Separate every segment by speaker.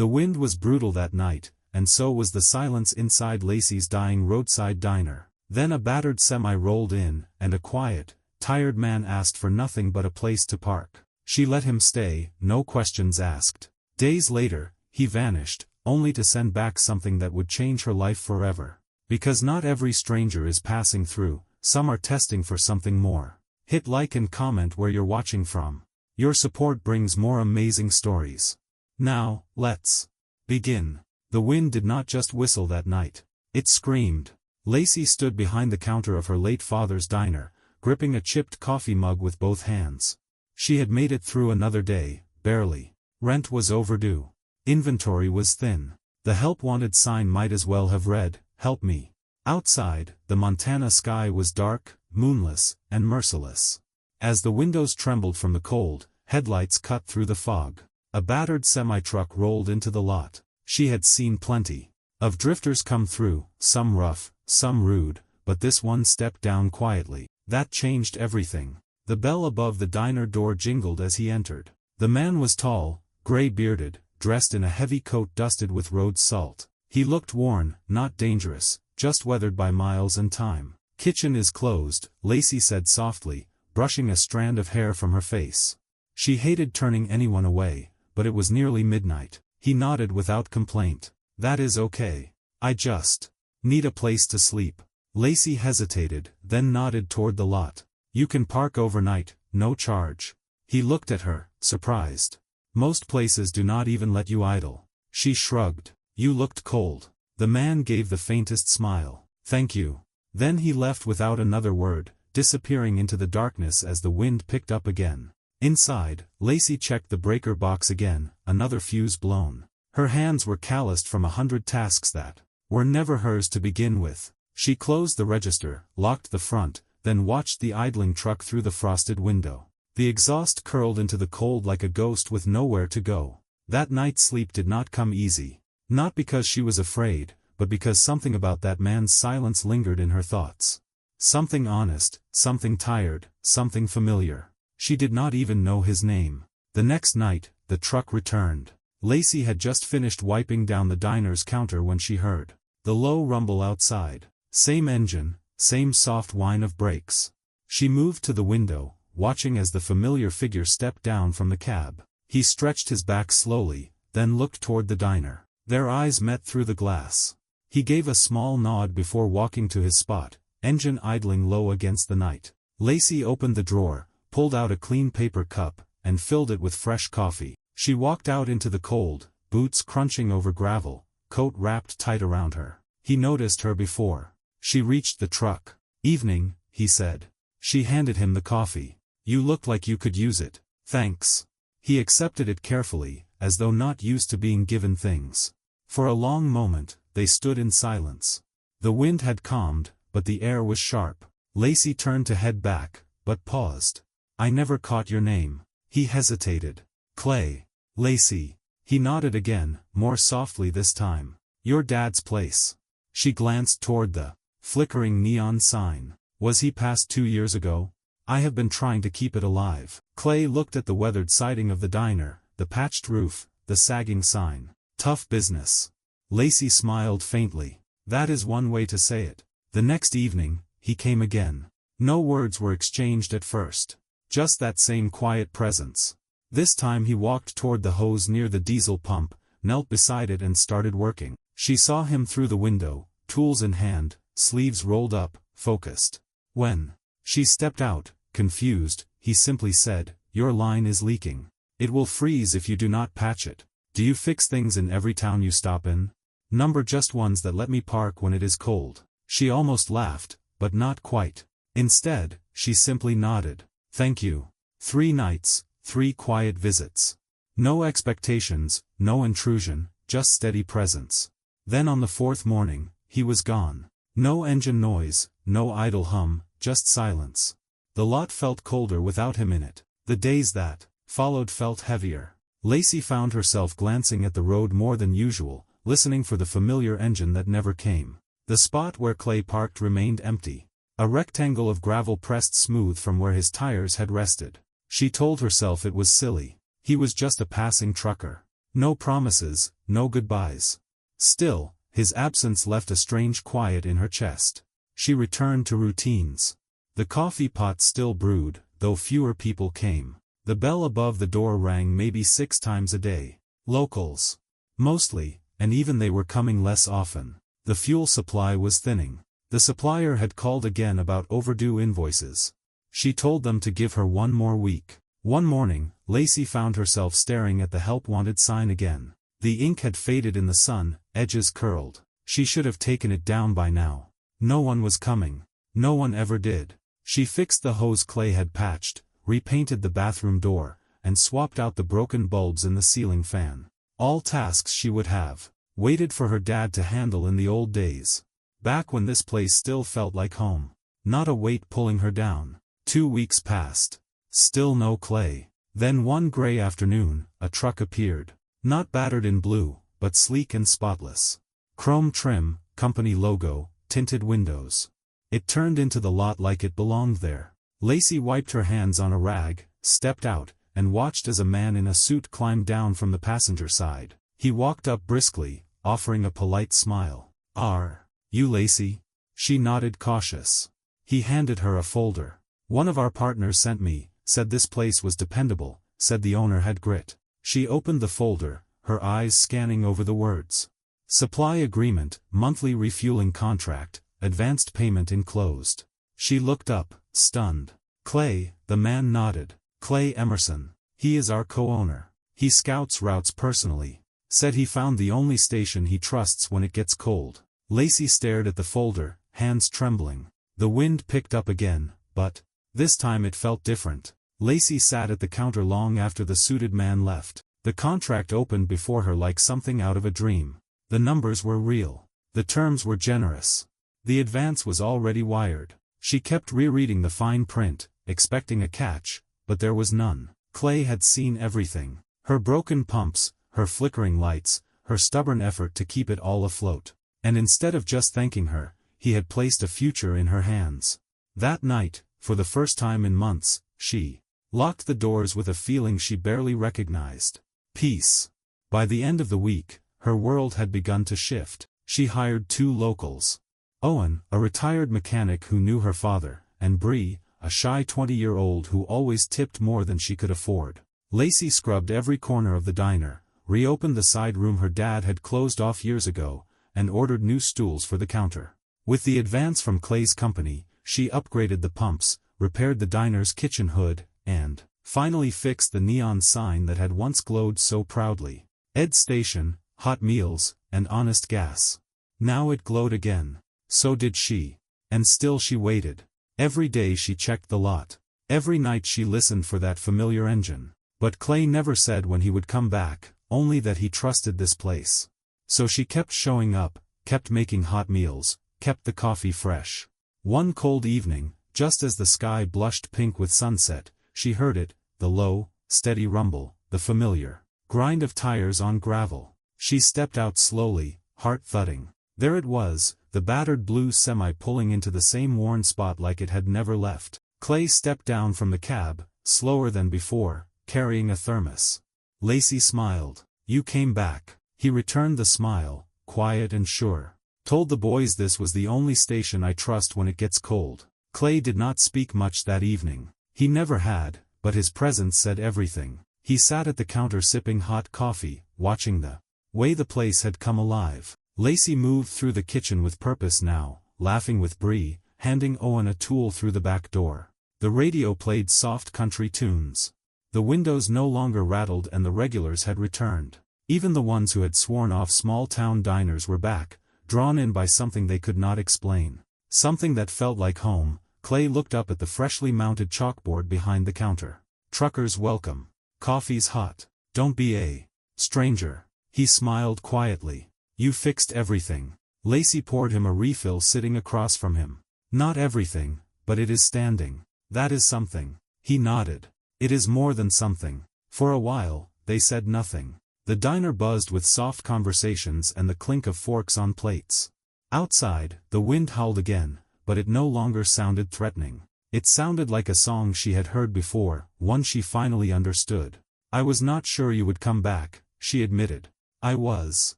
Speaker 1: The wind was brutal that night, and so was the silence inside Lacey's dying roadside diner. Then a battered semi rolled in, and a quiet, tired man asked for nothing but a place to park. She let him stay, no questions asked. Days later, he vanished, only to send back something that would change her life forever. Because not every stranger is passing through, some are testing for something more. Hit like and comment where you're watching from. Your support brings more amazing stories. Now, let's begin. The wind did not just whistle that night. It screamed. Lacey stood behind the counter of her late father's diner, gripping a chipped coffee mug with both hands. She had made it through another day, barely. Rent was overdue. Inventory was thin. The help wanted sign might as well have read, "Help me." Outside, the Montana sky was dark, moonless, and merciless. As the windows trembled from the cold, headlights cut through the fog. A battered semi-truck rolled into the lot. She had seen plenty of drifters come through, some rough, some rude, but this one stepped down quietly. That changed everything. The bell above the diner door jingled as he entered. The man was tall, gray-bearded, dressed in a heavy coat dusted with road salt. He looked worn, not dangerous, just weathered by miles and time. "Kitchen is closed," Lacey said softly, brushing a strand of hair from her face. She hated turning anyone away, but it was nearly midnight. He nodded without complaint. "That is okay. I just need a place to sleep." Lacey hesitated, then nodded toward the lot. "You can park overnight, no charge." He looked at her, surprised. "Most places do not even let you idle." She shrugged. "You looked cold." The man gave the faintest smile. "Thank you." Then he left without another word, disappearing into the darkness as the wind picked up again. Inside, Lacey checked the breaker box again, another fuse blown. Her hands were calloused from 100 tasks that were never hers to begin with. She closed the register, locked the front, then watched the idling truck through the frosted window. The exhaust curled into the cold like a ghost with nowhere to go. That night's sleep did not come easy. Not because she was afraid, but because something about that man's silence lingered in her thoughts. Something honest, something tired, something familiar. She did not even know his name. The next night, the truck returned. Lacey had just finished wiping down the diner's counter when she heard the low rumble outside. Same engine, same soft whine of brakes. She moved to the window, watching as the familiar figure stepped down from the cab. He stretched his back slowly, then looked toward the diner. Their eyes met through the glass. He gave a small nod before walking to his spot, engine idling low against the night. Lacey opened the drawer, pulled out a clean paper cup, and filled it with fresh coffee. She walked out into the cold, boots crunching over gravel, coat wrapped tight around her. He noticed her before. She reached the truck. "Evening," he said. She handed him the coffee. "You look like you could use it." "Thanks." He accepted it carefully, as though not used to being given things. For a long moment, they stood in silence. The wind had calmed, but the air was sharp. Lacey turned to head back, but paused. "I never caught your name." He hesitated. "Clay." "Lacey." He nodded again, more softly this time. "Your dad's place." She glanced toward the flickering neon sign. Was he passed 2 years ago? "I have been trying to keep it alive." Clay looked at the weathered siding of the diner, the patched roof, the sagging sign. "Tough business." Lacey smiled faintly. "That is one way to say it." The next evening, he came again. No words were exchanged at first. Just that same quiet presence. This time he walked toward the hose near the diesel pump, knelt beside it and started working. She saw him through the window, tools in hand, sleeves rolled up, focused. When she stepped out, confused, he simply said, "Your line is leaking. It will freeze if you do not patch it." "Do you fix things in every town you stop in?" "Number just ones that let me park when it is cold." She almost laughed, but not quite. Instead, she simply nodded. "Thank you." 3 nights, 3 quiet visits. No expectations, no intrusion, just steady presence. Then on the 4th morning, he was gone. No engine noise, no idle hum, just silence. The lot felt colder without him in it. The days that followed felt heavier. Lacey found herself glancing at the road more than usual, listening for the familiar engine that never came. The spot where Clay parked remained empty. A rectangle of gravel pressed smooth from where his tires had rested. She told herself it was silly. He was just a passing trucker. No promises, no goodbyes. Still, his absence left a strange quiet in her chest. She returned to routines. The coffee pot still brewed, though fewer people came. The bell above the door rang maybe 6 times a day. Locals. Mostly, and even they were coming less often. The fuel supply was thinning. The supplier had called again about overdue invoices. She told them to give her 1 more week. One morning, Lacey found herself staring at the help wanted sign again. The ink had faded in the sun, edges curled. She should have taken it down by now. No one was coming. No one ever did. She fixed the hose Clay had patched, repainted the bathroom door, and swapped out the broken bulbs in the ceiling fan. All tasks she would have waited for her dad to handle in the old days. Back when this place still felt like home. Not a weight pulling her down. 2 weeks passed. Still no Clay. Then one gray afternoon, a truck appeared. Not battered in blue, but sleek and spotless. Chrome trim, company logo, tinted windows. It turned into the lot like it belonged there. Lacey wiped her hands on a rag, stepped out, and watched as a man in a suit climbed down from the passenger side. He walked up briskly, offering a polite smile. "Are you Lacey?" She nodded cautious. He handed her a folder. "One of our partners sent me, said this place was dependable, said the owner had grit." She opened the folder, her eyes scanning over the words. Supply agreement, monthly refueling contract, advanced payment enclosed. She looked up, stunned. "Clay," the man nodded. "Clay Emerson. He is our co-owner. He scouts routes personally. Said he found the only station he trusts when it gets cold." Lacey stared at the folder, hands trembling. The wind picked up again, but this time it felt different. Lacey sat at the counter long after the suited man left. The contract opened before her like something out of a dream. The numbers were real. The terms were generous. The advance was already wired. She kept rereading the fine print, expecting a catch, but there was none. Clay had seen everything. Her broken pumps, her flickering lights, her stubborn effort to keep it all afloat. And instead of just thanking her, he had placed a future in her hands. That night, for the first time in months, she locked the doors with a feeling she barely recognized. Peace. By the end of the week, her world had begun to shift. She hired 2 locals. Owen, a retired mechanic who knew her father, and Bree, a shy 20-year-old who always tipped more than she could afford. Lacey scrubbed every corner of the diner, reopened the side room her dad had closed off years ago, and ordered new stools for the counter. With the advance from Clay's company, she upgraded the pumps, repaired the diner's kitchen hood, and finally fixed the neon sign that had once glowed so proudly. Ed's Station, hot meals, and honest gas. Now it glowed again. So did she. And still she waited. Every day she checked the lot. Every night she listened for that familiar engine. But Clay never said when he would come back, only that he trusted this place. So she kept showing up, kept making hot meals, kept the coffee fresh. One cold evening, just as the sky blushed pink with sunset, she heard it, the low, steady rumble, the familiar grind of tires on gravel. She stepped out slowly, heart thudding. There it was, the battered blue semi pulling into the same worn spot like it had never left. Clay stepped down from the cab, slower than before, carrying a thermos. Lacey smiled. "You came back." He returned the smile, quiet and sure. "Told the boys this was the only station I trust when it gets cold." Clay did not speak much that evening. He never had, but his presence said everything. He sat at the counter sipping hot coffee, watching the way the place had come alive. Lacey moved through the kitchen with purpose now, laughing with Bree, handing Owen a tool through the back door. The radio played soft country tunes. The windows no longer rattled and the regulars had returned. Even the ones who had sworn off small-town diners were back, drawn in by something they could not explain. Something that felt like home. Clay looked up at the freshly mounted chalkboard behind the counter. "Truckers welcome. Coffee's hot. Don't be a stranger." He smiled quietly. "You fixed everything." Lacey poured him a refill sitting across from him. "Not everything, but it is standing. That is something." He nodded. "It is more than something." For a while, they said nothing. The diner buzzed with soft conversations and the clink of forks on plates. Outside, the wind howled again, but it no longer sounded threatening. It sounded like a song she had heard before, one she finally understood. "I was not sure you would come back," she admitted. I was.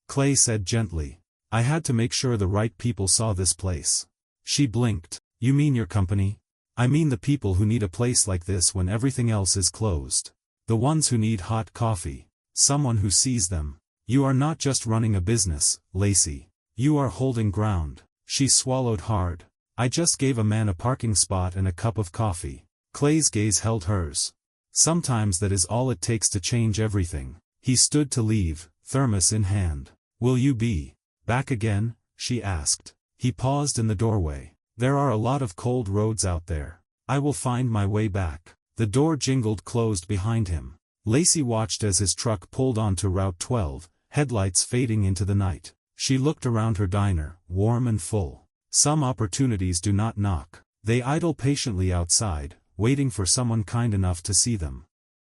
Speaker 1: Clay said gently. I had to make sure the right people saw this place. She blinked. You mean your company? I mean the people who need a place like this when everything else is closed. The ones who need hot coffee. Someone who sees them. You are not just running a business, Lacey. You are holding ground. She swallowed hard. I just gave a man a parking spot and a cup of coffee. Clay's gaze held hers. Sometimes that is all it takes to change everything. He stood to leave, thermos in hand. Will you be back again? She asked. He paused in the doorway. There are a lot of cold roads out there. I will find my way back. The door jingled closed behind him. Lacey watched as his truck pulled onto Route 12, headlights fading into the night. She looked around her diner, warm and full. Some opportunities do not knock. They idle patiently outside, waiting for someone kind enough to see them.